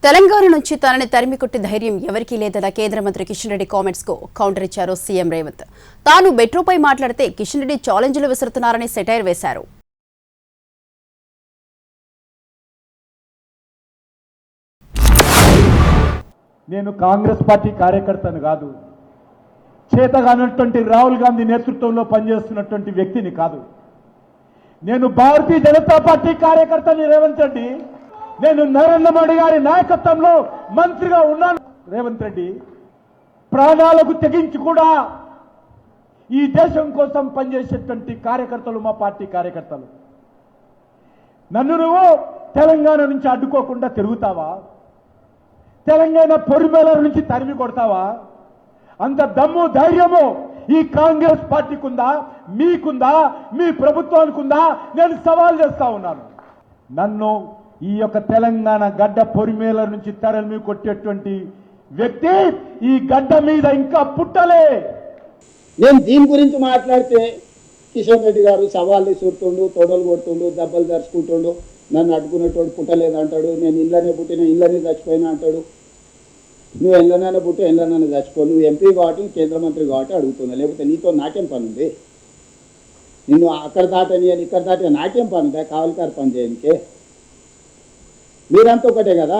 తెలంగాణ నుంచి తనని తరిమి కొట్టే ధైర్యం ఎవరికీ లేదన్న కేంద్ర మంత్రి కిషన్ రెడ్డి కామెంట్స్ కు కౌంటర్ ఇచ్చారు సీఎం రేవంత్. తాను మెట్రోపై మాట్లాడితే కిషన్ రెడ్డి ఛాలెంజ్లు విసురుతున్నారని సెటైర్ వేశారు. నేను కాంగ్రెస్ పార్టీ కార్యకర్తను కాదు, చేతగానటువంటి రాహుల్ గాంధీ నేతృత్వంలో పనిచేస్తున్నటువంటి వ్యక్తిని కాదు. నేను భారతీయ జనతా పార్టీ కార్యకర్తని రేవంత్ రెడ్డి. నేను నరేంద్ర మోడీ గారి నాయకత్వంలో మంత్రిగా ఉన్నాను. రేవంత్ రెడ్డి ప్రాణాలకు తెగించి కూడా ఈ దేశం కోసం పనిచేసేటువంటి కార్యకర్తలు మా పార్టీ కార్యకర్తలు. నన్ను నువ్వు తెలంగాణ నుంచి అడ్డుకోకుండా తిరుగుతావా? తెలంగాణ పొరిమేల నుంచి తరిమి కొడతావా? అంత దమ్ము ధైర్యము ఈ కాంగ్రెస్ పార్టీకి ఉందా, మీకుందా, మీ ప్రభుత్వానికి ఉందా? నేను సవాల్ చేస్తా ఉన్నాను. నన్ను ఈ యొక్క తెలంగాణ గడ్డ పొరిమేల నుంచి తరిమి కొట్టేటువంటి వ్యక్తి ఈ గడ్డ మీద ఇంకా పుట్టలే. నేను దీని గురించి మాట్లాడితే కిషన్ రెడ్డి గారు సవాళ్ళు చూరుతుండు, తొడలు కొడుతుండు, దెబ్బలు దర్చుకుంటుండు, నన్ను అడ్డుకునేటోడు పుట్టలేదు అంటాడు. నేను ఇళ్ళనే పుట్టిన ఇళ్ళనే చచ్చిపోయినా అంటాడు. నువ్వు ఇళ్ళనైనా పుట్టి ఇళ్ళనైనా చచ్చిపో, నువ్వు ఎంపీ కాబట్టి కేంద్ర మంత్రి కాబట్టి అడుగుతున్నా, లేకపోతే నీతో నాకేం పని ఉంది? నిన్ను అక్కడ దాటని ఇక్కడ దాటే నాకేం పని ఉందా? కావలికారు పని చేయడానికి మీరంతా ఒకటే కదా.